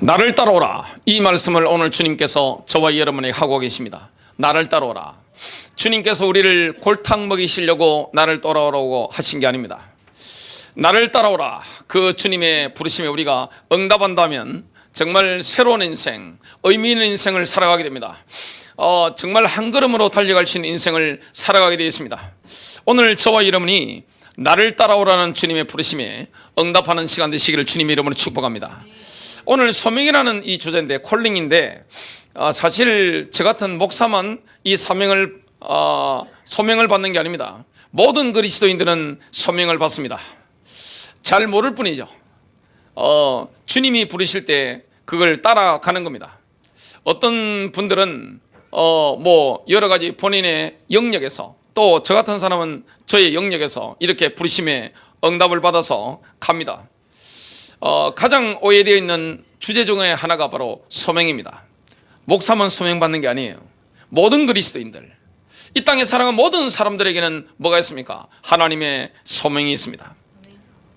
나를 따라오라. 이 말씀을 오늘 주님께서 저와 여러분에게 하고 계십니다. 나를 따라오라. 주님께서 우리를 골탕 먹이시려고 나를 따라오라고 하신 게 아닙니다. 나를 따라오라. 그 주님의 부르심에 우리가 응답한다면 정말 새로운 인생, 의미 있는 인생을 살아가게 됩니다. 정말 한 걸음으로 달려갈 수 있는 인생을 살아가게 되어 있습니다. 오늘 저와 여러분이 나를 따라오라는 주님의 부르심에 응답하는 시간 되시기를 주님의 이름으로 축복합니다. 오늘 소명이라는 이 주제인데, 콜링인데, 사실 저 같은 목사만 이 소명을 받는 게 아닙니다. 모든 그리스도인들은 소명을 받습니다. 잘 모를 뿐이죠. 주님이 부르실 때 그걸 따라가는 겁니다. 어떤 분들은 여러 가지 본인의 영역에서, 또 저 같은 사람은 저의 영역에서 이렇게 부르심에 응답을 받아서 갑니다. 가장 오해되어 있는 주제 중에 하나가 바로 소명입니다. 목사만 소명받는 게 아니에요. 모든 그리스도인들, 이 땅에 살아가는 모든 사람들에게는 뭐가 있습니까? 하나님의 소명이 있습니다.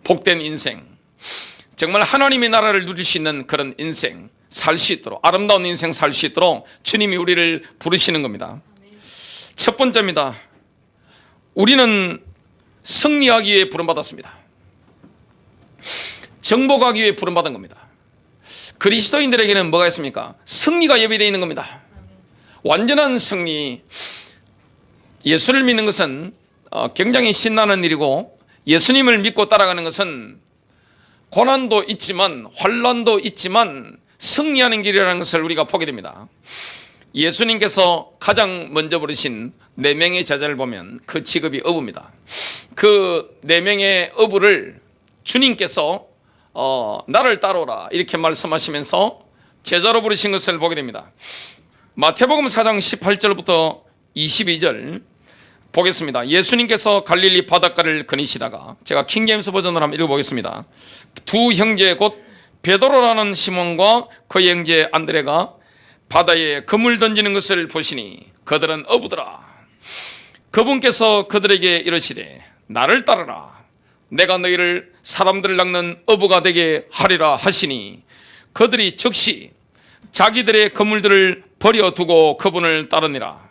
복된 인생, 정말 하나님의 나라를 누릴 수 있는 그런 인생 살 수 있도록, 아름다운 인생 살 수 있도록 주님이 우리를 부르시는 겁니다. 첫 번째입니다. 우리는 승리하기 위해 부름받았습니다. 정복하기 위해 부름받은 겁니다. 그리스도인들에게는 뭐가 있습니까? 승리가 예비되어 있는 겁니다. 완전한 승리. 예수를 믿는 것은 굉장히 신나는 일이고, 예수님을 믿고 따라가는 것은 고난도 있지만 환난도 있지만 승리하는 길이라는 것을 우리가 보게 됩니다. 예수님께서 가장 먼저 부르신 4명의 제자를 보면 그 직업이 어부입니다. 그 4명의 어부를 주님께서 나를 따라오라 이렇게 말씀하시면서 제자로 부르신 것을 보게 됩니다. 마태복음 4장 18절부터 22절 보겠습니다. 예수님께서 갈릴리 바닷가를 거니시다가, 제가 킹제임스 버전으로 한번 읽어보겠습니다. 두 형제 곧 베드로라는 시몬과 그의 형제 안드레가 바다에 그물 던지는 것을 보시니 그들은 어부더라. 그분께서 그들에게 이르시되 나를 따르라. 내가 너희를 사람들을 낚는 어부가 되게 하리라 하시니 그들이 즉시 자기들의 그물들을 버려두고 그분을 따르니라.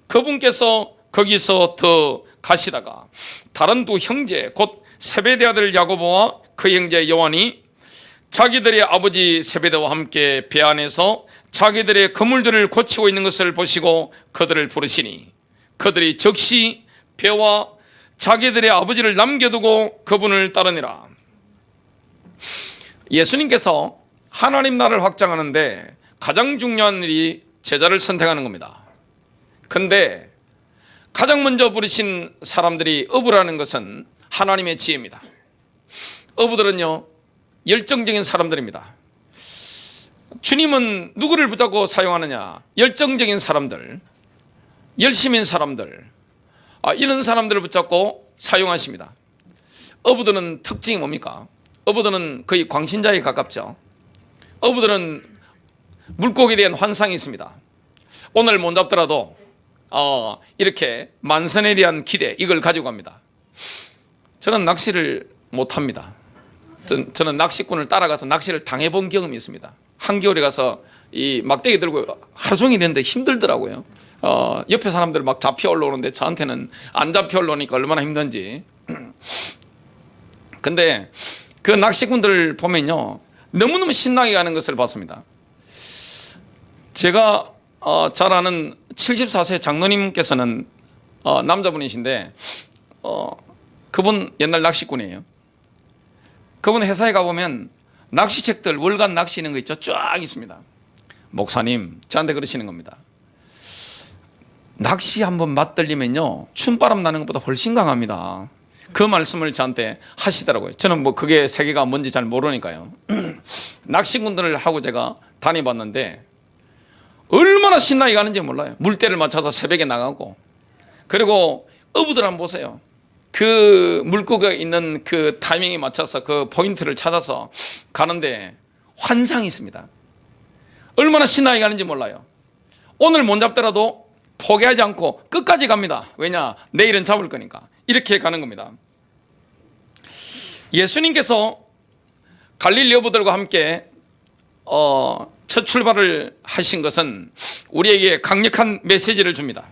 그분께서 거기서 더 가시다가 다른 두 형제 곧 세베대 아들 야고보와 그 형제 요한이 자기들의 아버지 세베대와 함께 배 안에서 자기들의 그물들을 고치고 있는 것을 보시고 그들을 부르시니 그들이 즉시 배와 자기들의 아버지를 남겨두고 그분을 따르니라. 예수님께서 하나님 나라를 확장하는데 가장 중요한 일이 제자를 선택하는 겁니다. 근데 가장 먼저 부르신 사람들이 어부라는 것은 하나님의 지혜입니다. 어부들은요, 열정적인 사람들입니다. 주님은 누구를 붙잡고 사용하느냐? 열정적인 사람들, 열심인 사람들, 이런 사람들을 붙잡고 사용하십니다. 어부들은 특징이 뭡니까? 어부들은 거의 광신자에 가깝죠. 어부들은 물고기에 대한 환상이 있습니다. 오늘 못 잡더라도 이렇게 만선에 대한 기대, 이걸 가지고 갑니다. 저는 낚시를 못합니다. 저는 낚시꾼을 따라가서 낚시를 당해본 경험이 있습니다. 한겨울에 가서 이 막대기 들고 하루 종일 있는데 힘들더라고요. 옆에 사람들 막 잡혀 올라오는데 저한테는 안 잡혀 올라오니까 얼마나 힘든지. 근데 그 낚시꾼들 보면요, 너무너무 신나게 가는 것을 봤습니다. 제가 잘 아는 74세 장로님께서는 남자분이신데 그분 옛날 낚시꾼이에요. 그분 회사에 가보면 낚시책들, 월간 낚시하는 거 있죠, 쫙 있습니다. 목사님, 저한테 그러시는 겁니다. 낚시 한번 맛들리면요, 춤바람 나는 것보다 훨씬 강합니다. 그 말씀을 저한테 하시더라고요. 저는 그게 세계가 뭔지 잘 모르니까요. 낚시꾼들을 하고 제가 다녀봤는데 얼마나 신나게 가는지 몰라요. 물때를 맞춰서 새벽에 나가고, 그리고 어부들 한번 보세요. 그 물고기가 있는 그 타이밍에 맞춰서 그 포인트를 찾아서 가는데 환상이 있습니다. 얼마나 신나게 가는지 몰라요. 오늘 못 잡더라도 포기하지 않고 끝까지 갑니다. 왜냐? 내일은 잡을 거니까. 이렇게 가는 겁니다. 예수님께서 갈릴리 어부들과 함께 첫 출발을 하신 것은 우리에게 강력한 메시지를 줍니다.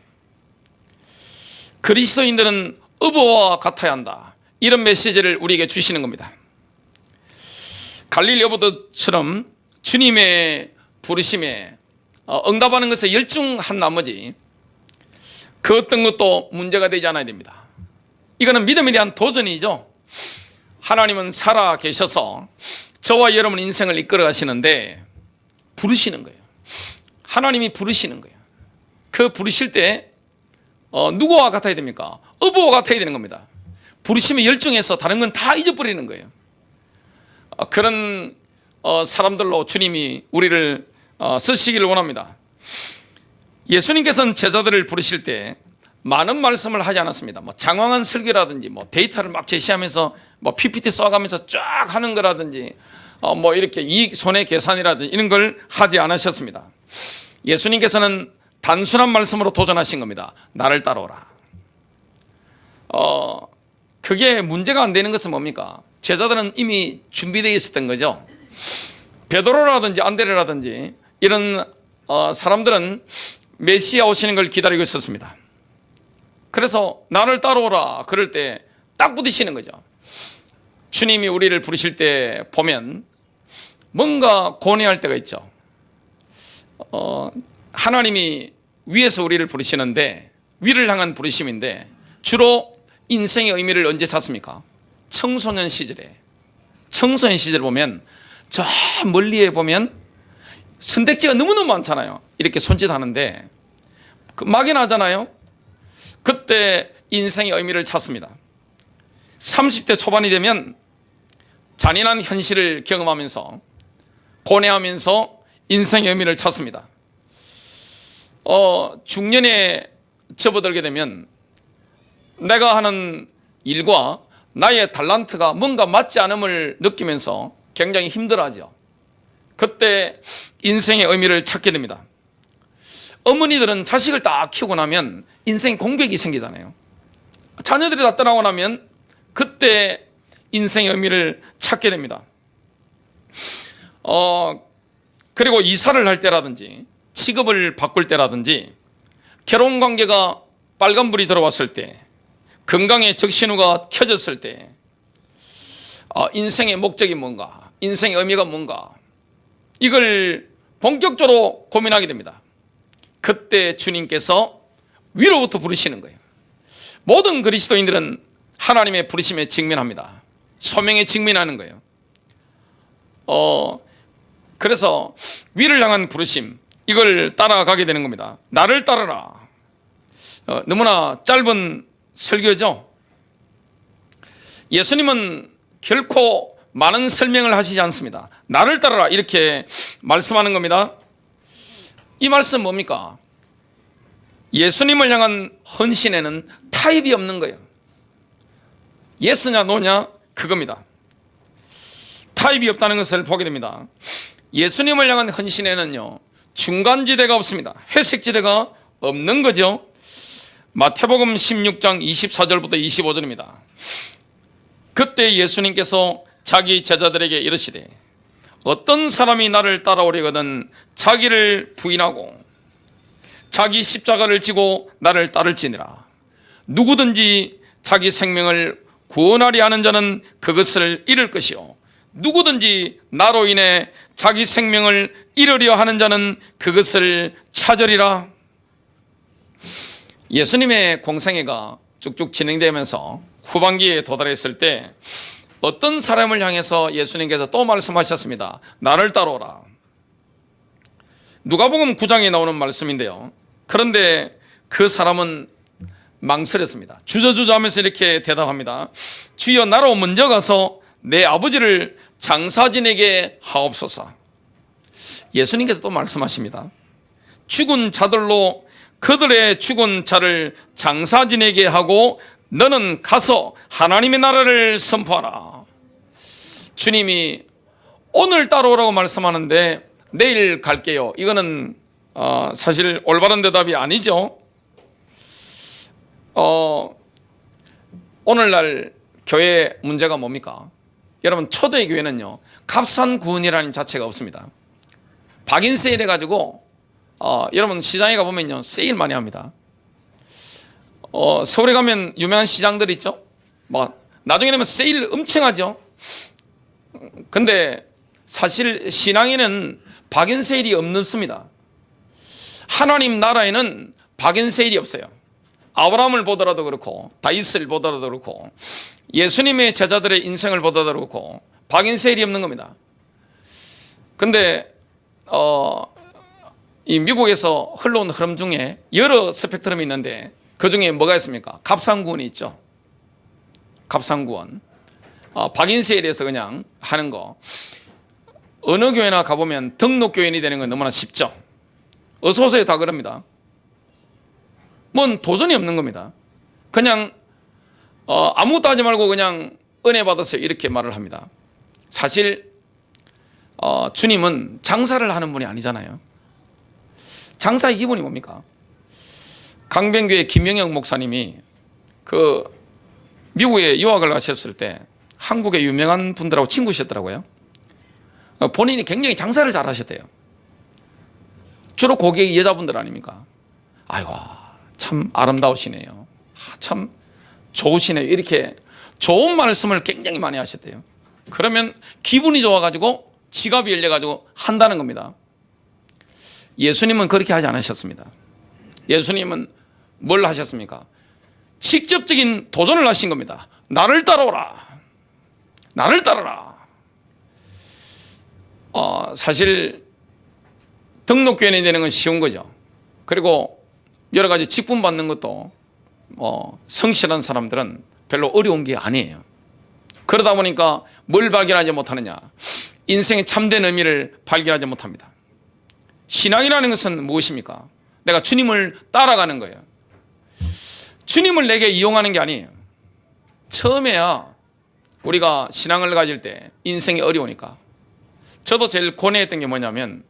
그리스도인들은 어부와 같아야 한다, 이런 메시지를 우리에게 주시는 겁니다. 갈릴리 어부들처럼 주님의 부르심에 응답하는 것에 열중한 나머지 그 어떤 것도 문제가 되지 않아야 됩니다. 이거는 믿음에 대한 도전이죠. 하나님은 살아 계셔서 저와 여러분 인생을 이끌어 가시는데 부르시는 거예요. 하나님이 부르시는 거예요. 그 부르실 때 누구와 같아야 됩니까? 어부와 같아야 되는 겁니다. 부르심에 열중해서 다른 건 다 잊어버리는 거예요. 그런 사람들로 주님이 우리를 쓰시기를 원합니다. 예수님께서는 제자들을 부르실 때 많은 말씀을 하지 않았습니다. 뭐 장황한 설교라든지 뭐 데이터를 막 제시하면서 뭐 PPT 써가면서 쫙 하는 거라든지 뭐 이렇게 이익 손해 계산이라든지 이런 걸 하지 않으셨습니다. 예수님께서는 단순한 말씀으로 도전하신 겁니다. 나를 따라오라. 그게 문제가 안 되는 것은 뭡니까? 제자들은 이미 준비되어 있었던 거죠. 베드로라든지 안드레라든지 이런 사람들은 메시아 오시는 걸 기다리고 있었습니다. 그래서 나를 따라오라 그럴 때 딱 부딪히는 거죠. 주님이 우리를 부르실 때 보면 뭔가 고뇌할 때가 있죠. 하나님이 위에서 우리를 부르시는데, 위를 향한 부르심인데 주로 인생의 의미를 언제 찾습니까? 청소년 시절에. 청소년 시절 보면 저 멀리에 보면 선택지가 너무너무 많잖아요. 이렇게 손짓하는데 막연하잖아요. 그때 인생의 의미를 찾습니다. 30대 초반이 되면 잔인한 현실을 경험하면서 고뇌하면서 인생의 의미를 찾습니다. 중년에 접어들게 되면 내가 하는 일과 나의 탤런트가 뭔가 맞지 않음을 느끼면서 굉장히 힘들어하죠. 그때 인생의 의미를 찾게 됩니다. 어머니들은 자식을 딱 키우고 나면 인생 공백이 생기잖아요. 자녀들이 다 떠나고 나면 그때 인생의 의미를 찾게 됩니다. 그리고 이사를 할 때라든지 직업을 바꿀 때라든지 결혼 관계가 빨간불이 들어왔을 때, 건강의 적신호가 켜졌을 때 인생의 목적이 뭔가, 인생의 의미가 뭔가, 이걸 본격적으로 고민하게 됩니다. 그때 주님께서 위로부터 부르시는 거예요. 모든 그리스도인들은 하나님의 부르심에 직면합니다. 소명에 직면하는 거예요. 그래서 위를 향한 부르심, 이걸 따라가게 되는 겁니다. 나를 따르라. 너무나 짧은 설교죠. 예수님은 결코 많은 설명을 하시지 않습니다. 나를 따르라 이렇게 말씀하는 겁니다. 이 말씀 뭡니까? 예수님을 향한 헌신에는 타협이 없는 거예요. 예스냐 노냐 그겁니다. 타협이 없다는 것을 보게 됩니다. 예수님을 향한 헌신에는요, 중간지대가 없습니다. 회색지대가 없는 거죠. 마태복음 16장 24절부터 25절입니다. 그때 예수님께서 자기 제자들에게 이르시되 어떤 사람이 나를 따라오려거든 자기를 부인하고 자기 십자가를 지고 나를 따를지니라. 누구든지 자기 생명을 구원하리 하는 자는 그것을 잃을 것이요 누구든지 나로 인해 자기 생명을 잃으려 하는 자는 그것을 찾으리라. 예수님의 공생애가 쭉쭉 진행되면서 후반기에 도달했을 때 어떤 사람을 향해서 예수님께서 또 말씀하셨습니다. 나를 따라오라. 누가복음 9장에 나오는 말씀인데요. 그런데 그 사람은 망설였습니다. 주저주저하면서 이렇게 대답합니다. 주여, 나로 먼저 가서 내 아버지를 장사진에게 하옵소서. 예수님께서 또 말씀하십니다. 죽은 자들로 그들의 죽은 자를 장사진에게 하고 너는 가서 하나님의 나라를 선포하라. 주님이 오늘 따라오라고 말씀하는데 내일 갈게요. 이거는 사실 올바른 대답이 아니죠. 오늘날 교회 문제가 뭡니까? 여러분, 초대의 교회는요, 값산 구원이라는 자체가 없습니다. 박인 세일 해가지고 여러분 시장에 가보면요 세일 많이 합니다. 서울에 가면 유명한 시장들 있죠. 막 나중에 되면 세일 엄청 하죠. 근데 사실 신앙에는 박인 세일이 없습니다. 하나님 나라에는 박인 세일이 없어요. 아브라함을 보더라도 그렇고 다윗을 보더라도 그렇고 예수님의 제자들의 인생을 보더라도 그렇고 박인 세일이 없는 겁니다. 근데 이 미국에서 흘러온 흐름 중에 여러 스펙트럼이 있는데 그 중에 뭐가 있습니까? 갑상구원이 있죠. 갑상구원. 박인 세일에서 그냥 하는 거. 어느 교회나 가보면 등록교인이 되는 건 너무나 쉽죠. 어서 오세요 다 그럽니다. 뭔 도전이 없는 겁니다. 그냥 아무것도 하지 말고 그냥 은혜 받으세요 이렇게 말을 합니다. 사실 주님은 장사를 하는 분이 아니잖아요. 장사의 기본이 뭡니까? 강변교회 김영영 목사님이 그 미국에 유학을 가셨을 때 한국의 유명한 분들하고 친구셨더라고요. 본인이 굉장히 장사를 잘 하셨대요. 주로 고객이 여자분들 아닙니까? 아이고 참 아름다우시네요. 참 좋으시네요. 이렇게 좋은 말씀을 굉장히 많이 하셨대요. 그러면 기분이 좋아가지고 지갑이 열려가지고 한다는 겁니다. 예수님은 그렇게 하지 않으셨습니다. 예수님은 뭘 하셨습니까? 직접적인 도전을 하신 겁니다. 나를 따라오라. 나를 따라라. 사실 등록교인이 되는 건 쉬운 거죠. 그리고 여러 가지 직분 받는 것도 성실한 사람들은 별로 어려운 게 아니에요. 그러다 보니까 뭘 발견하지 못하느냐? 인생의 참된 의미를 발견하지 못합니다. 신앙이라는 것은 무엇입니까? 내가 주님을 따라가는 거예요. 주님을 내게 이용하는 게 아니에요. 처음에야 우리가 신앙을 가질 때 인생이 어려우니까. 저도 제일 고뇌했던 게 뭐냐면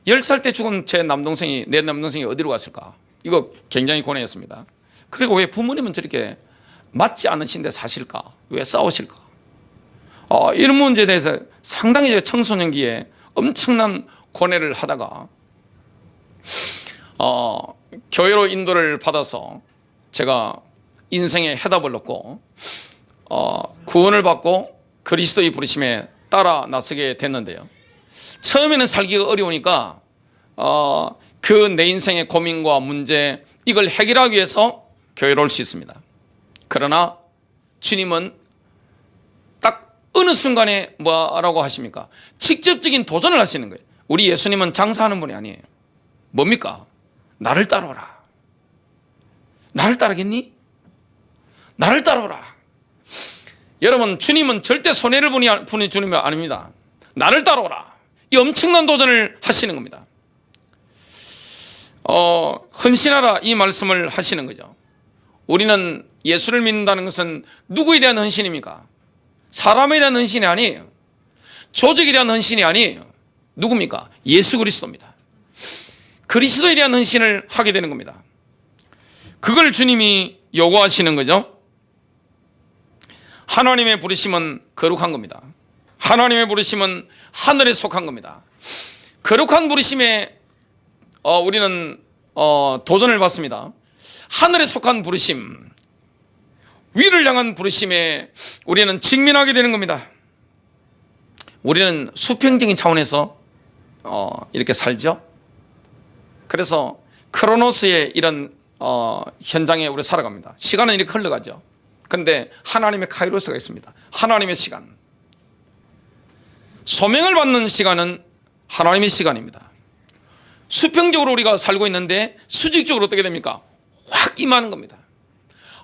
10살 때 죽은 내 남동생이 어디로 갔을까? 이거 굉장히 고뇌했습니다. 그리고 왜 부모님은 저렇게 맞지 않으신데 사실까? 왜 싸우실까? 이런 문제에 대해서 상당히 청소년기에 엄청난 고뇌를 하다가 교회로 인도를 받아서 제가 인생의 해답을 얻고 구원을 받고 그리스도의 부르심에 따라 나서게 됐는데요. 처음에는 살기가 어려우니까 그 내 인생의 고민과 문제 이걸 해결하기 위해서 교회로 올 수 있습니다. 그러나 주님은 딱 어느 순간에 뭐라고 하십니까? 직접적인 도전을 하시는 거예요. 우리 예수님은 장사하는 분이 아니에요. 뭡니까? 나를 따라오라. 나를 따르겠니? 나를 따라오라. 여러분 주님은 절대 손해를 보는 주님이 아닙니다. 나를 따라오라. 이 엄청난 도전을 하시는 겁니다. 헌신하라 이 말씀을 하시는 거죠. 우리는 예수를 믿는다는 것은 누구에 대한 헌신입니까? 사람에 대한 헌신이 아니에요. 조직에 대한 헌신이 아니에요. 누굽니까? 예수 그리스도입니다. 그리스도에 대한 헌신을 하게 되는 겁니다. 그걸 주님이 요구하시는 거죠. 하나님의 부르심은 거룩한 겁니다. 하나님의 부르심은 하늘에 속한 겁니다. 거룩한 부르심에 우리는 도전을 받습니다. 하늘에 속한 부르심, 위를 향한 부르심에 우리는 직면하게 되는 겁니다. 우리는 수평적인 차원에서 이렇게 살죠. 그래서 크로노스의 이런 현장에 우리 살아갑니다. 시간은 이렇게 흘러가죠. 그런데 하나님의 카이로스가 있습니다. 하나님의 시간. 소명을 받는 시간은 하나님의 시간입니다. 수평적으로 우리가 살고 있는데 수직적으로 어떻게 됩니까? 확 임하는 겁니다.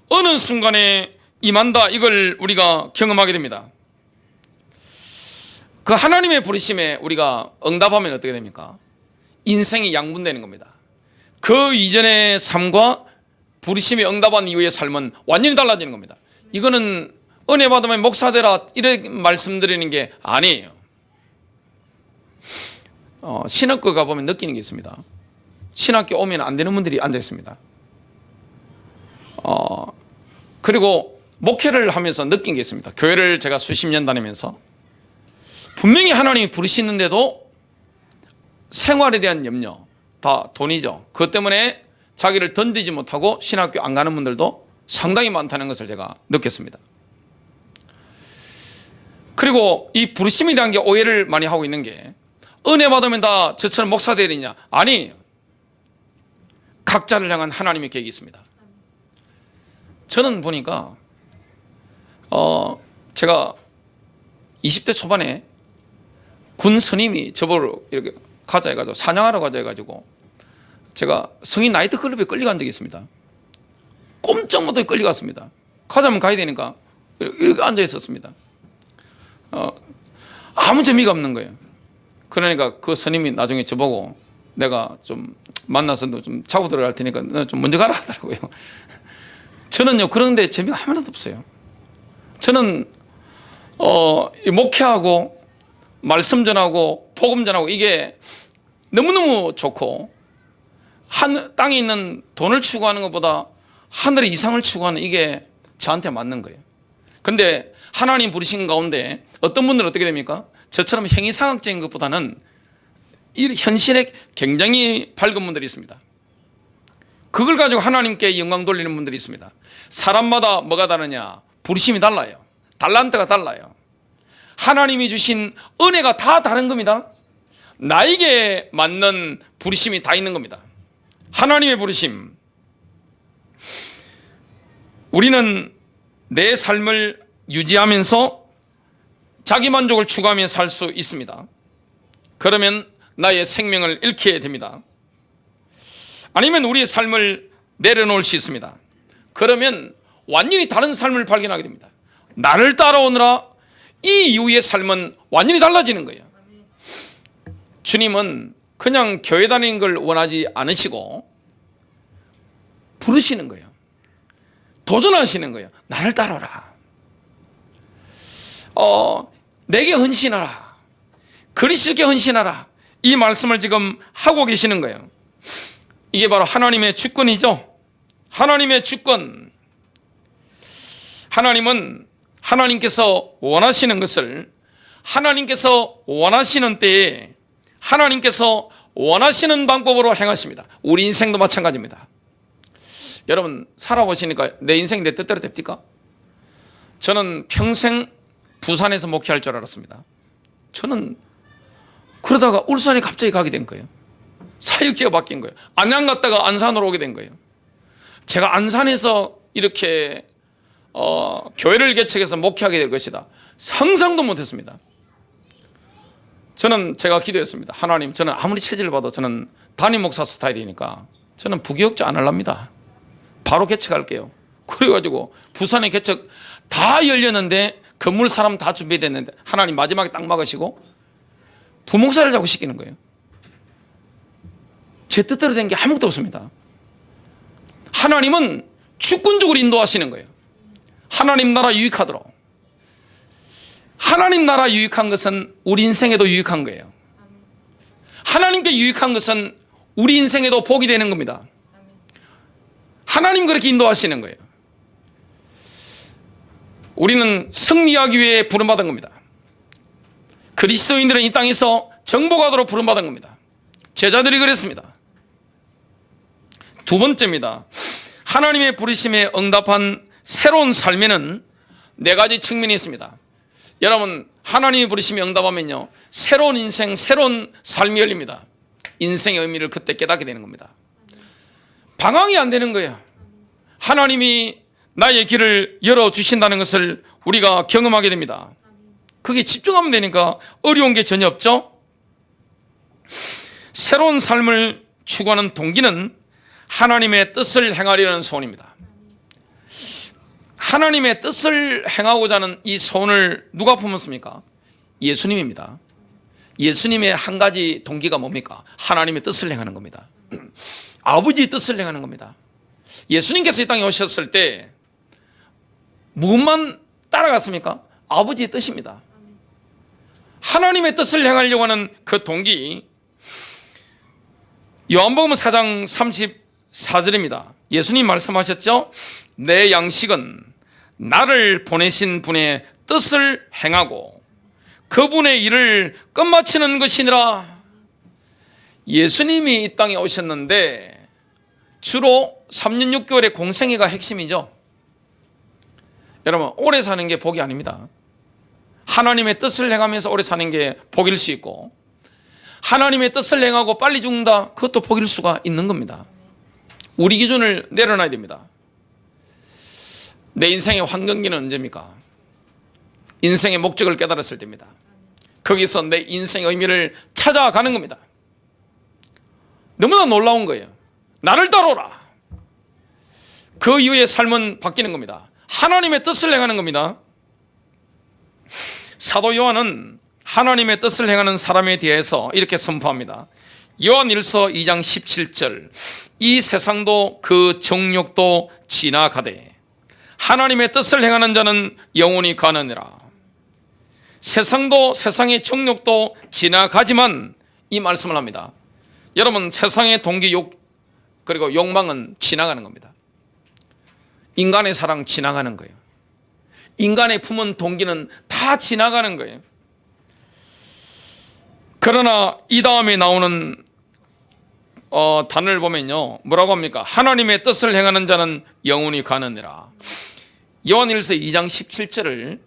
어느 순간에 임한다 이걸 우리가 경험하게 됩니다. 그 하나님의 부르심에 우리가 응답하면 어떻게 됩니까? 인생이 양분되는 겁니다. 그 이전의 삶과 부르심에 응답한 이후의 삶은 완전히 달라지는 겁니다. 이거는 은혜 받으면 목사 되라 이런 말씀드리는 게 아니에요. 신학교 가보면 느끼는 게 있습니다. 신학교 오면 안 되는 분들이 앉아 있습니다. 그리고 목회를 하면서 느낀 게 있습니다. 교회를 제가 수십 년 다니면서 분명히 하나님이 부르시는데도 생활에 대한 염려, 다 돈이죠. 그것 때문에 자기를 던지지 못하고 신학교 안 가는 분들도 상당히 많다는 것을 제가 느꼈습니다. 그리고 이 부르심에 대한 게 오해를 많이 하고 있는 게, 은혜 받으면 다 저처럼 목사 되야 되냐? 아니, 각자를 향한 하나님의 계획이 있습니다. 저는 보니까 제가 20대 초반에 군 선임이 저보러 이렇게 가자 해가지고, 사냥하러 가자 해가지고 제가 성인 나이트클럽에 끌려간 적이 있습니다. 꼼짝 못하게 끌려갔습니다. 가자면 가야 되니까 이렇게 앉아 있었습니다. 아무 재미가 없는 거예요. 그러니까 그 선임이 나중에 저보고, 내가 좀 만나서 좀 자고 들어갈 테니까 너 좀 먼저 가라 하더라고요. 저는요, 그런데 재미가 하나도 없어요. 저는 목회하고 말씀 전하고 복음 전하고 이게 너무너무 좋고, 땅에 있는 돈을 추구하는 것보다 하늘의 이상을 추구하는, 이게 저한테 맞는 거예요. 근데 하나님 부르신 가운데 어떤 분들은 어떻게 됩니까? 저처럼 행위상학적인 것보다는 이 현실에 굉장히 밝은 분들이 있습니다. 그걸 가지고 하나님께 영광 돌리는 분들이 있습니다. 사람마다 뭐가 다르냐? 부르심이 달라요. 달란트가 달라요. 하나님이 주신 은혜가 다 다른 겁니다. 나에게 맞는 부르심이 다 있는 겁니다. 하나님의 부르심. 우리는 내 삶을 유지하면서 자기 만족을 추구하며 살 수 있습니다. 그러면 나의 생명을 잃게 됩니다. 아니면 우리의 삶을 내려놓을 수 있습니다. 그러면 완전히 다른 삶을 발견하게 됩니다. 나를 따라오느라 이 이후의 삶은 완전히 달라지는 거예요. 주님은 그냥 교회 다니는 걸 원하지 않으시고 부르시는 거예요. 도전하시는 거예요. 나를 따라오라. 내게 헌신하라. 그리스도께 헌신하라. 이 말씀을 지금 하고 계시는 거예요. 이게 바로 하나님의 주권이죠. 하나님의 주권. 하나님은 하나님께서 원하시는 것을 하나님께서 원하시는 때에 하나님께서 원하시는 방법으로 행하십니다. 우리 인생도 마찬가지입니다. 여러분 살아보시니까 내 인생 내 뜻대로 됩니까? 저는 평생 부산에서 목회할 줄 알았습니다. 저는 그러다가 울산에 갑자기 가게 된 거예요. 사역지가 바뀐 거예요. 안양 갔다가 안산으로 오게 된 거예요. 제가 안산에서 이렇게 교회를 개척해서 목회하게 될 것이다, 상상도 못했습니다. 저는 제가 기도했습니다. 하나님, 저는 아무리 체질을 봐도 저는 담임 목사 스타일이니까 저는 부교육자 안 하랍니다. 바로 개척할게요. 그래가지고 부산에 개척 다 열렸는데, 건물 사람 다 준비됐는데 하나님 마지막에 딱 막으시고 부목사를 자꾸 시키는 거예요. 제 뜻대로 된 게 아무것도 없습니다. 하나님은 주권적으로 인도하시는 거예요. 하나님 나라 유익하도록. 하나님 나라 유익한 것은 우리 인생에도 유익한 거예요. 하나님께 유익한 것은 우리 인생에도 복이 되는 겁니다. 하나님 그렇게 인도하시는 거예요. 우리는 승리하기 위해 부름받은 겁니다. 그리스도인들은 이 땅에서 정복하도록 부름받은 겁니다. 제자들이 그랬습니다. 두 번째입니다. 하나님의 부르심에 응답한 새로운 삶에는 네 가지 측면이 있습니다. 여러분, 하나님의 부르심에 응답하면요, 새로운 인생, 새로운 삶이 열립니다. 인생의 의미를 그때 깨닫게 되는 겁니다. 방황이 안 되는 거예요. 하나님이 나의 길을 열어주신다는 것을 우리가 경험하게 됩니다. 그게 집중하면 되니까 어려운 게 전혀 없죠. 새로운 삶을 추구하는 동기는 하나님의 뜻을 행하려는 소원입니다. 하나님의 뜻을 행하고자 하는 이 소원을 누가 품었습니까? 예수님입니다. 예수님의 한 가지 동기가 뭡니까? 하나님의 뜻을 행하는 겁니다. 아버지의 뜻을 행하는 겁니다. 예수님께서 이 땅에 오셨을 때 무엇만 따라갔습니까? 아버지의 뜻입니다. 하나님의 뜻을 행하려고 하는 그 동기, 요한복음 4장 34절입니다. 예수님 말씀하셨죠? 내 양식은 나를 보내신 분의 뜻을 행하고 그분의 일을 끝마치는 것이니라. 예수님이 이 땅에 오셨는데 주로 3년 6개월의 공생애가 핵심이죠. 여러분, 오래 사는 게 복이 아닙니다. 하나님의 뜻을 행하면서 오래 사는 게 복일 수 있고, 하나님의 뜻을 행하고 빨리 죽는다, 그것도 복일 수가 있는 겁니다. 우리 기준을 내려놔야 됩니다. 내 인생의 황금기는 언제입니까? 인생의 목적을 깨달았을 때입니다. 거기서 내 인생의 의미를 찾아가는 겁니다. 너무나 놀라운 거예요. 나를 따라오라. 그 이후에 삶은 바뀌는 겁니다. 하나님의 뜻을 행하는 겁니다. 사도 요한은 하나님의 뜻을 행하는 사람에 대해서 이렇게 선포합니다. 요한일서 2장 17절, 이 세상도 그 정욕도 지나가되 하나님의 뜻을 행하는 자는 영원히 가느니라. 세상도 세상의 정욕도 지나가지만 이 말씀을 합니다. 여러분, 세상의 동기, 그리고 욕망은 지나가는 겁니다. 인간의 사랑 지나가는 거예요. 인간의 품은 동기는 다 지나가는 거예요. 그러나 이 다음에 나오는 단어를 보면요, 뭐라고 합니까? 하나님의 뜻을 행하는 자는 영원히 가느니라. 요한일서 2장 17절을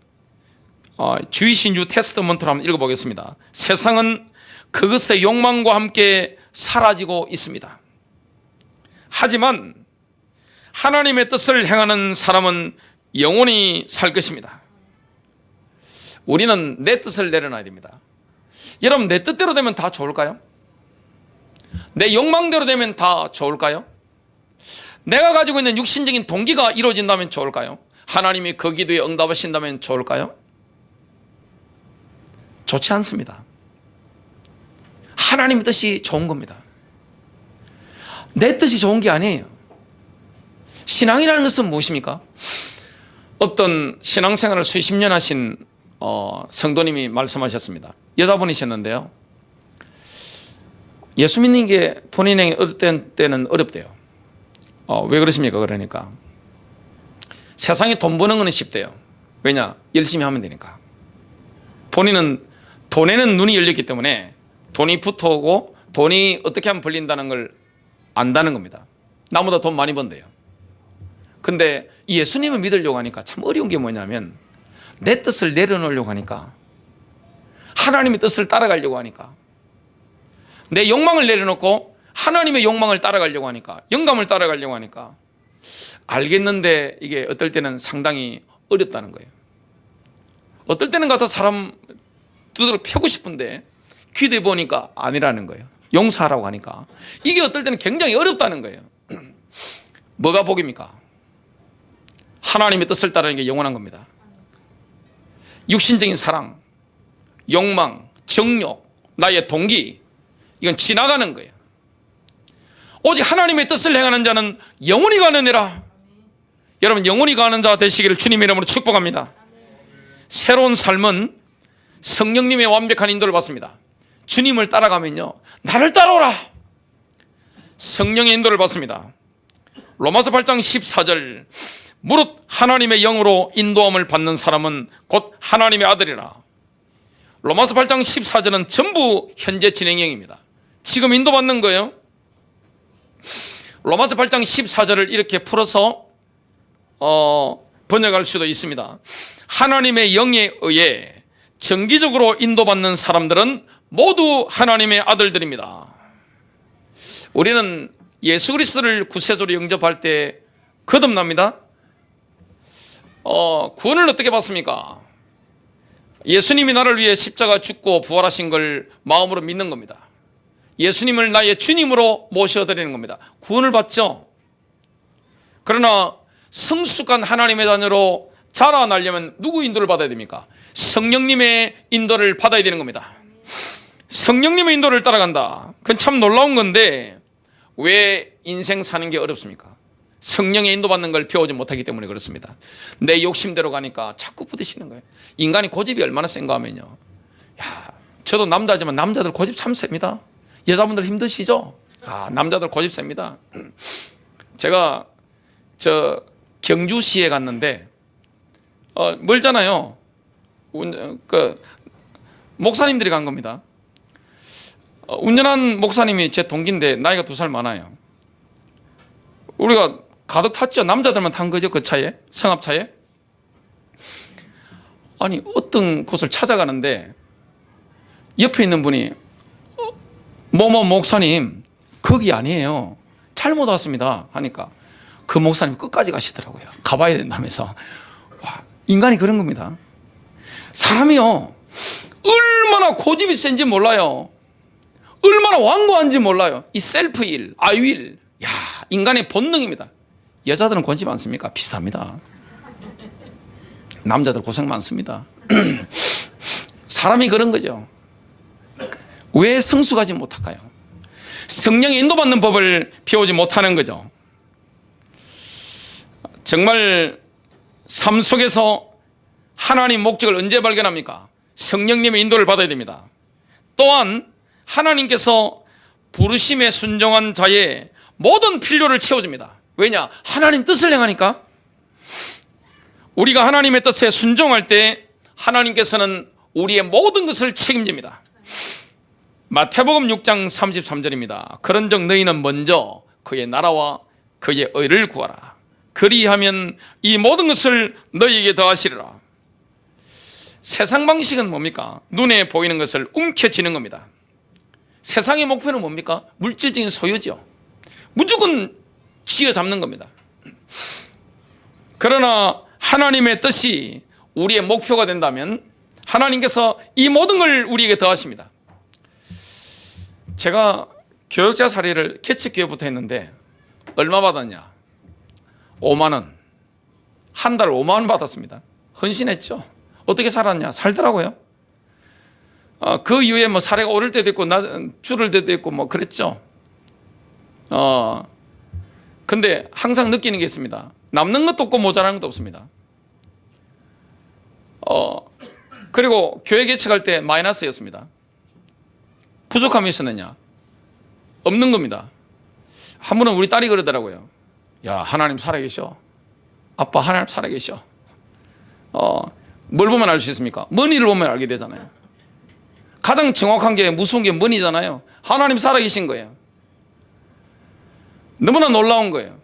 주이시 뉴 테스트먼트로 한번 읽어보겠습니다. 세상은 그것의 욕망과 함께 사라지고 있습니다. 하지만 하나님의 뜻을 행하는 사람은 영원히 살 것입니다. 우리는 내 뜻을 내려놔야 됩니다. 여러분, 내 뜻대로 되면 다 좋을까요? 내 욕망대로 되면 다 좋을까요? 내가 가지고 있는 육신적인 동기가 이루어진다면 좋을까요? 하나님이 그 기도에 응답하신다면 좋을까요? 좋지 않습니다. 하나님의 뜻이 좋은 겁니다. 내 뜻이 좋은 게 아니에요. 신앙이라는 것은 무엇입니까? 어떤 신앙생활을 수십 년 하신 성도님이 말씀하셨습니다. 여자분이셨는데요, 예수 믿는 게 본인에게 어떤 때는 어렵대요. 왜 그러십니까? 그러니까 세상에 돈 버는 건 쉽대요. 왜냐? 열심히 하면 되니까. 본인은 돈에는 눈이 열렸기 때문에 돈이 붙어오고 돈이 어떻게 하면 벌린다는 걸 안다는 겁니다. 나보다 돈 많이 번대요. 근데 예수님을 믿으려고 하니까 참 어려운 게 뭐냐면, 내 뜻을 내려놓으려고 하니까, 하나님의 뜻을 따라가려고 하니까, 내 욕망을 내려놓고 하나님의 욕망을 따라가려고 하니까, 영감을 따라가려고 하니까, 알겠는데 이게 어떨 때는 상당히 어렵다는 거예요. 어떨 때는 가서 사람 두드러 패고 싶은데 기도해 보니까 아니라는 거예요. 용서하라고 하니까 이게 어떨 때는 굉장히 어렵다는 거예요. 뭐가 복입니까? 하나님의 뜻을 따르는 게 영원한 겁니다. 육신적인 사랑, 욕망, 정욕, 나의 동기, 이건 지나가는 거예요. 오직 하나님의 뜻을 행하는 자는 영원히 가느니라. 여러분, 영원히 가는 자 되시기를 주님의 이름으로 축복합니다. 새로운 삶은 성령님의 완벽한 인도를 받습니다. 주님을 따라가면요, 나를 따라오라. 성령의 인도를 받습니다. 로마서 8장 14절, 무릇 하나님의 영으로 인도함을 받는 사람은 곧 하나님의 아들이라. 로마서 8장 14절은 전부 현재 진행형입니다. 지금 인도받는 거예요. 로마서 8장 14절을 이렇게 풀어서 번역할 수도 있습니다. 하나님의 영에 의해 정기적으로 인도받는 사람들은 모두 하나님의 아들들입니다. 우리는 예수 그리스도를 구세주로 영접할 때 거듭납니다. 구원을 어떻게 받습니까? 예수님이 나를 위해 십자가 죽고 부활하신 걸 마음으로 믿는 겁니다. 예수님을 나의 주님으로 모셔드리는 겁니다. 구원을 받죠. 그러나 성숙한 하나님의 자녀로 자라나려면 누구 인도를 받아야 됩니까? 성령님의 인도를 받아야 되는 겁니다. 성령님의 인도를 따라간다. 그건 참 놀라운 건데 왜 인생 사는 게 어렵습니까? 성령의 인도받는 걸 배우지 못하기 때문에 그렇습니다. 내 욕심대로 가니까 자꾸 부딪히는 거예요. 인간이 고집이 얼마나 센가 하면요, 저도 남자지만 남자들 고집 참 셉니다. 여자분들 힘드시죠? 남자들 고집 셉니다. 제가 경주시에 갔는데 멀잖아요. 목사님들이 간 겁니다. 운전한 목사님이 제 동기인데 나이가 2살 많아요. 우리가 가득 탔죠. 남자들만 탄 거죠. 그 차에, 성합차에. 아니 어떤 곳을 찾아가는데 옆에 있는 분이 뭐뭐 목사님 거기 아니에요, 잘못 왔습니다 하니까 그 목사님 끝까지 가시더라고요. 가봐야 된다면서. 와, 인간이 그런 겁니다. 사람이요 얼마나 고집이 센지 몰라요. 얼마나 완고한지 몰라요. 이 셀프 일, I will. 야, 인간의 본능입니다. 여자들은 관심 많습니까? 비슷합니다. 남자들 고생 많습니다. 사람이 그런 거죠. 왜 성숙하지 못할까요? 성령의 인도받는 법을 배우지 못하는 거죠. 정말 삶 속에서 하나님 목적을 언제 발견합니까? 성령님의 인도를 받아야 됩니다. 또한 하나님께서 부르심에 순종한 자의 모든 필요를 채워줍니다. 왜냐? 하나님 뜻을 행하니까. 우리가 하나님의 뜻에 순종할 때 하나님께서는 우리의 모든 것을 책임집니다. 마태복음 6장 33절입니다. 그런즉 너희는 먼저 그의 나라와 그의 의를 구하라. 그리하면 이 모든 것을 너희에게 더하시리라. 세상 방식은 뭡니까? 눈에 보이는 것을 움켜쥐는 겁니다. 세상의 목표는 뭡니까? 물질적인 소유죠. 무조건 쥐어잡는 겁니다. 그러나 하나님의 뜻이 우리의 목표가 된다면 하나님께서 이 모든 걸 우리에게 더하십니다. 제가 교육자 사례를 개척교회부터 했는데 얼마 받았냐? 5만 원. 한 달 5만 원 받았습니다. 헌신했죠. 어떻게 살았냐? 살더라고요. 그 이후에 뭐 사례가 오를 때도 있고 줄을 때도 있고 뭐 그랬죠. 근데 항상 느끼는 게 있습니다. 남는 것도 없고 모자라는 것도 없습니다. 그리고 교회 개척할 때 마이너스였습니다. 부족함이 있었느냐? 없는 겁니다. 한 번은 우리 딸이 그러더라고요. 야, 하나님 살아계셔. 아빠, 하나님 살아계셔. 뭘 보면 알 수 있습니까? 머니를 보면 알게 되잖아요. 가장 정확한 게 무서운 게 머니잖아요. 하나님 살아계신 거예요. 너무나 놀라운 거예요.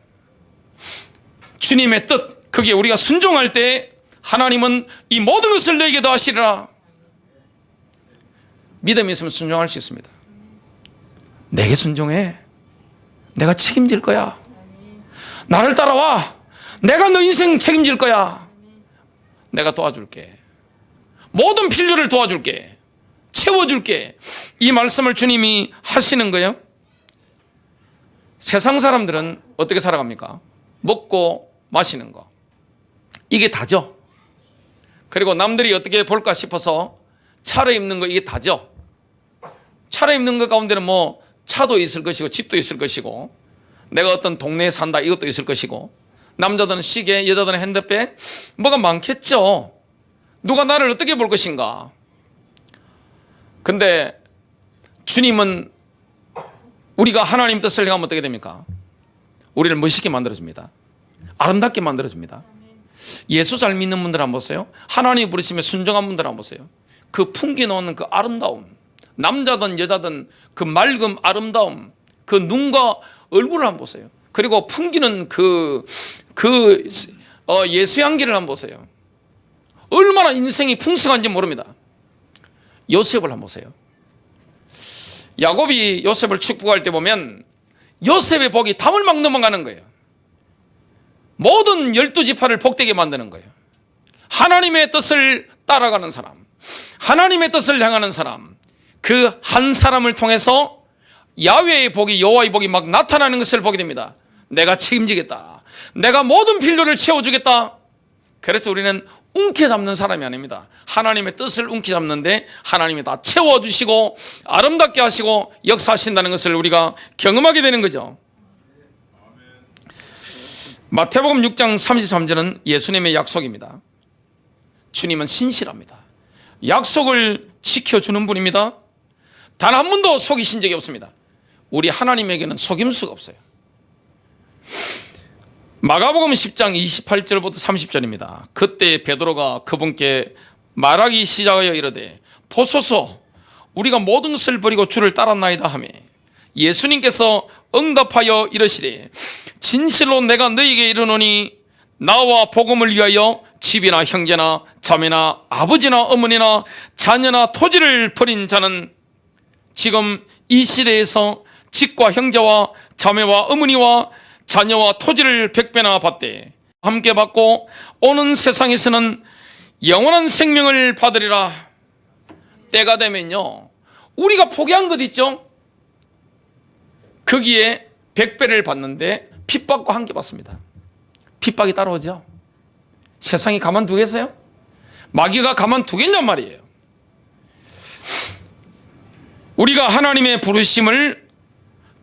주님의 뜻, 그게 우리가 순종할 때 하나님은 이 모든 것을 너에게 더하시리라. 믿음이 있으면 순종할 수 있습니다. 내게 순종해. 내가 책임질 거야. 나를 따라와. 내가 너 인생 책임질 거야. 내가 도와줄게. 모든 필요를 도와줄게. 채워줄게. 이 말씀을 주님이 하시는 거예요. 세상 사람들은 어떻게 살아갑니까? 먹고 마시는 거, 이게 다죠. 그리고 남들이 어떻게 볼까 싶어서 차려입는 거, 이게 다죠. 차려입는 것 가운데는 뭐 차도 있을 것이고 집도 있을 것이고 내가 어떤 동네에 산다, 이것도 있을 것이고 남자들은 시계, 여자들은 핸드백, 뭐가 많겠죠. 누가 나를 어떻게 볼 것인가. 근데 주님은 우리가 하나님 뜻을 행하면 어떻게 됩니까? 우리를 멋있게 만들어줍니다. 아름답게 만들어줍니다. 예수 잘 믿는 분들 한번 보세요. 하나님이 부르시면 순종한 분들 한번 보세요. 그 풍기놓는 그 아름다움, 남자든 여자든 그 맑음, 아름다움, 그 눈과 얼굴을 한번 보세요. 그리고 풍기는 예수 향기를 한번 보세요. 얼마나 인생이 풍성한지 모릅니다. 요셉을 한번 보세요. 야곱이 요셉을 축복할 때 보면 요셉의 복이 담을 막 넘어가는 거예요. 모든 12지파를 복되게 만드는 거예요. 하나님의 뜻을 따라가는 사람, 하나님의 뜻을 향하는 사람, 그 한 사람을 통해서 야훼의 복이, 여호와의 복이 막 나타나는 것을 보게 됩니다. 내가 책임지겠다. 내가 모든 필요를 채워주겠다. 그래서 우리는 움켜잡는 사람이 아닙니다. 하나님의 뜻을 움켜잡는데 하나님이 다 채워주시고 아름답게 하시고 역사하신다는 것을 우리가 경험하게 되는 거죠. 마태복음 6장 33절은 예수님의 약속입니다. 주님은 신실합니다. 약속을 지켜주는 분입니다. 단 한 번도 속이신 적이 없습니다. 우리 하나님에게는 속임수가 없어요. 마가복음 10장 28절부터 30절입니다. 그때 베드로가 그분께 말하기 시작하여 이르되 보소서, 우리가 모든 것을 버리고 주를 따랐나이다 하며 예수님께서 응답하여 이르시되 진실로 내가 너희에게 이르노니 나와 복음을 위하여 집이나 형제나 자매나 아버지나 어머니나 자녀나 토지를 버린 자는 지금 이 시대에서 집과 형제와 자매와 어머니와 자녀와 토지를 100배나 받되 함께 받고 오는 세상에서는 영원한 생명을 받으리라. 때가 되면요, 우리가 포기한 것 있죠? 거기에 100배를 받는데 핍박과 함께 받습니다. 핍박이 따라오죠. 세상이 가만두겠어요? 마귀가 가만두겠냔 말이에요. 우리가 하나님의 부르심을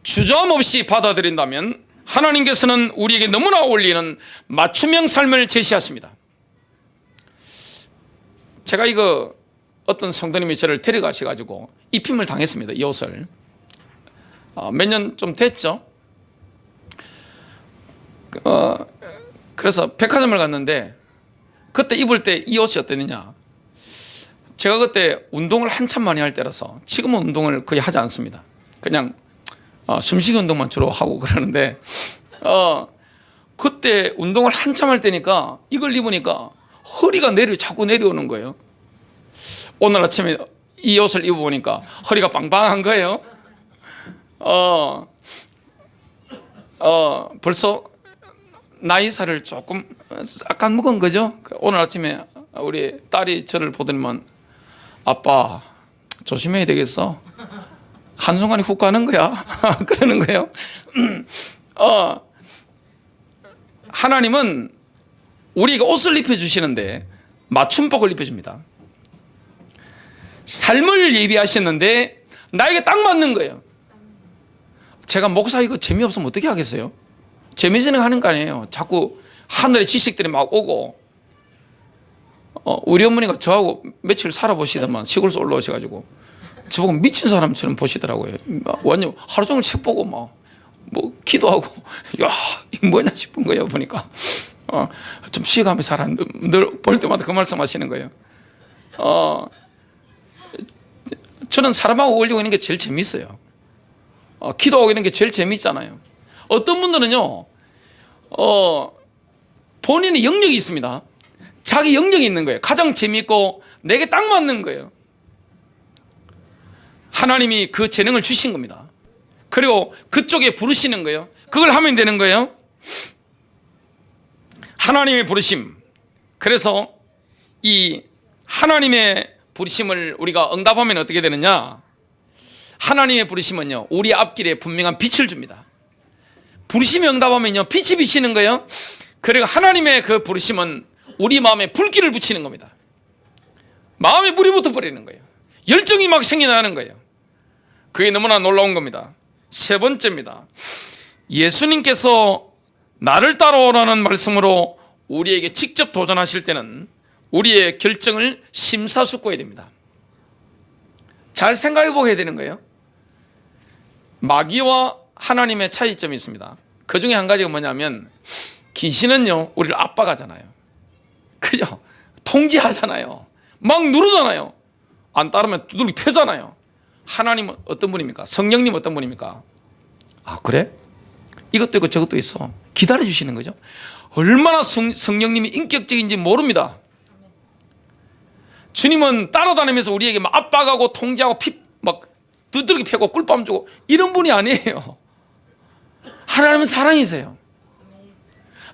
주저함없이 받아들인다면 하나님께서는 우리에게 너무나 어울리는 맞춤형 삶을 제시하십니다. 제가 이거 어떤 성도님이 저를 데려가셔가지고 입힘을 당했습니다. 이 옷을 몇 년 좀 됐죠. 그래서 백화점을 갔는데 그때 입을 때 이 옷이 어땠느냐, 제가 그때 운동을 한참 많이 할 때라서 지금은 운동을 거의 하지 않습니다. 그냥 숨쉬기 운동만 주로 하고 그러는데 그때 운동을 한참 할 때니까 이걸 입으니까 허리가 자꾸 내려오는 거예요. 오늘 아침에 이 옷을 입어보니까 허리가 빵빵한 거예요. 벌써 나이살을 조금 약간 묵은 거죠. 오늘 아침에 우리 딸이 저를 보더니만 아빠 조심해야 되겠어. 한순간에 훅 가는 거야. 그러는 거예요. 하나님은 우리가 옷을 입혀주시는데 맞춤복을 입혀줍니다. 삶을 예비하셨는데 나에게 딱 맞는 거예요. 제가 목사 이거 재미없으면 어떻게 하겠어요? 재미있는 하는 거 아니에요. 자꾸 하늘의 지식들이 막 오고 우리 어머니가 저하고 며칠 살아보시더만 시골에서 올라오셔가지고 저보고 미친 사람처럼 보시더라고요. 완전 하루 종일 책 보고 뭐 기도하고 야 이거 뭐냐 싶은 거예요. 보니까 좀 쉬어가며 살아. 늘 볼 때마다 그 말씀 하시는 거예요. 저는 사람하고 어울리고 있는 게 제일 재밌어요. 기도하고 있는 게 제일 재밌잖아요. 어떤 분들은요 본인의 영역이 있습니다. 자기 영역이 있는 거예요. 가장 재밌고 내게 딱 맞는 거예요. 하나님이 그 재능을 주신 겁니다. 그리고 그쪽에 부르시는 거예요. 그걸 하면 되는 거예요. 하나님의 부르심. 그래서 이 하나님의 부르심을 우리가 응답하면 어떻게 되느냐, 하나님의 부르심은요 우리 앞길에 분명한 빛을 줍니다. 부르심에 응답하면요 빛이 비치는 거예요. 그리고 하나님의 그 부르심은 우리 마음에 불길을 붙이는 겁니다. 마음에 불이 붙어버리는 거예요. 열정이 막 생겨나는 거예요. 그게 너무나 놀라운 겁니다. 세 번째입니다. 예수님께서 나를 따라오라는 말씀으로 우리에게 직접 도전하실 때는 우리의 결정을 심사숙고해야 됩니다. 잘 생각해 보게 되는 거예요. 마귀와 하나님의 차이점이 있습니다. 그 중에 한 가지가 뭐냐면 귀신은요 우리를 압박하잖아요. 그죠? 통제하잖아요. 막 누르잖아요. 안 따르면 두들기 펴잖아요. 하나님은 어떤 분입니까? 성령님 어떤 분입니까? 아 그래? 이것도 있고 저것도 있어. 기다려 주시는 거죠. 얼마나 성령님이 인격적인지 모릅니다. 주님은 따라다니면서 우리에게 막 압박하고 통제하고 막 두들기 패고 꿀밤 주고 이런 분이 아니에요. 하나님은 사랑이세요.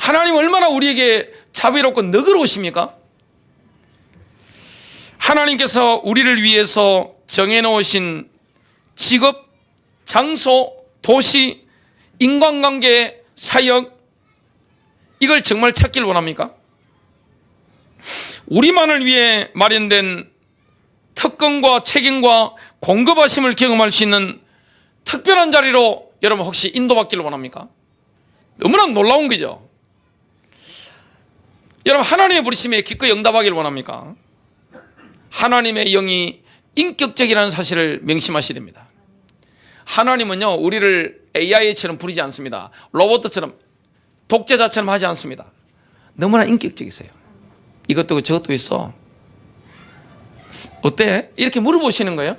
하나님 얼마나 우리에게 자비롭고 너그러우십니까? 하나님께서 우리를 위해서 정해놓으신 직업, 장소, 도시, 인간관계, 사역, 이걸 정말 찾길 원합니까? 우리만을 위해 마련된 특권과 책임과 공급하심을 경험할 수 있는 특별한 자리로 여러분 혹시 인도받기를 원합니까? 너무나 놀라운 거죠. 여러분 하나님의 부르심에 기꺼이 응답하기를 원합니까? 하나님의 영이 인격적이라는 사실을 명심하셔야 됩니다. 하나님은요 우리를 AI처럼 부리지 않습니다. 로봇처럼 독재자처럼 하지 않습니다. 너무나 인격적이세요. 이것도 저것도 있어. 어때? 이렇게 물어보시는 거예요.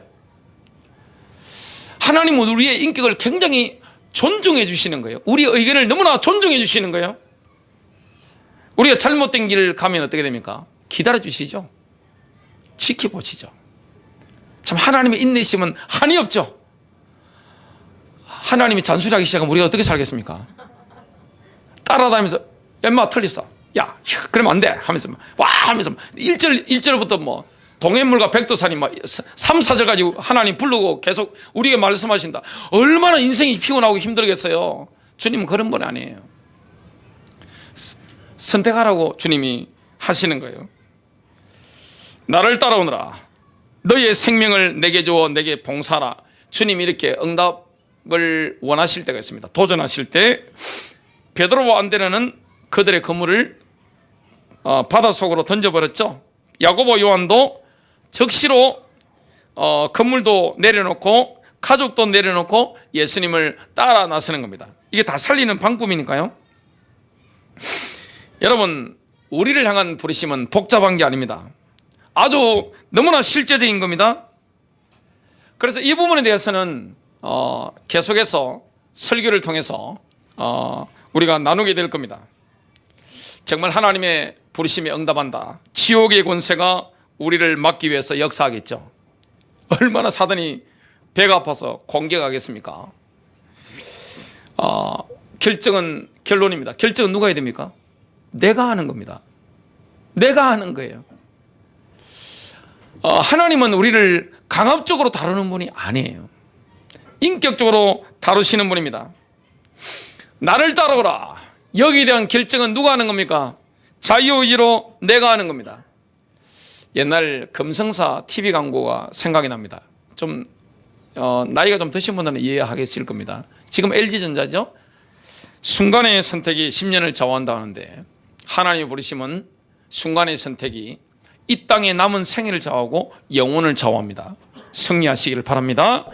하나님은 우리의 인격을 굉장히 존중해 주시는 거예요. 우리의 의견을 너무나 존중해 주시는 거예요. 우리가 잘못된 길을 가면 어떻게 됩니까? 기다려 주시죠. 지켜보시죠. 참 하나님의 인내심은 한이 없죠. 하나님이 잔소리하기 시작하면 우리가 어떻게 살겠습니까? 따라다니면서 엄마 틀렸어. 야, 그러면 안 돼. 하면서 와 하면서 1절부터 뭐 동해물과 백두산이 막 3, 4절 가지고 하나님 부르고 계속 우리에게 말씀하신다. 얼마나 인생이 피곤하고 힘들겠어요. 주님은 그런 분 아니에요. 선택하라고 주님이 하시는 거예요. 나를 따라오너라. 너의 생명을 내게 주어 내게 봉사하라. 주님이 이렇게 응답을 원하실 때가 있습니다. 도전하실 때 베드로와 안드레는 그들의 그물을 바닷속으로 던져버렸죠. 야고보 요한도 적시로 그물도 내려놓고 가족도 내려놓고 예수님을 따라 나서는 겁니다. 이게 다 살리는 방법이니까요. 여러분, 우리를 향한 부르심은 복잡한 게 아닙니다. 아주 너무나 실제적인 겁니다. 그래서 이 부분에 대해서는 계속해서 설교를 통해서 우리가 나누게 될 겁니다. 정말 하나님의 부르심에 응답한다. 지옥의 권세가 우리를 막기 위해서 역사하겠죠. 얼마나 사단이 배가 아파서 공격하겠습니까? 결론입니다. 결정은 누가 해야 됩니까? 내가 하는 겁니다. 내가 하는 거예요. 하나님은 우리를 강압적으로 다루는 분이 아니에요. 인격적으로 다루시는 분입니다. 나를 따라오라. 여기에 대한 결정은 누가 하는 겁니까? 자유의지로 내가 하는 겁니다. 옛날 금성사 TV 광고가 생각이 납니다. 좀 나이가 좀 드신 분들은 이해하겠을 겁니다. 지금 LG전자죠. 순간의 선택이 10년을 좌우한다 하는데 하나님의 부르심은 순간의 선택이 이 땅에 남은 생애를 좌우하고 영혼을 좌우합니다. 승리하시기를 바랍니다.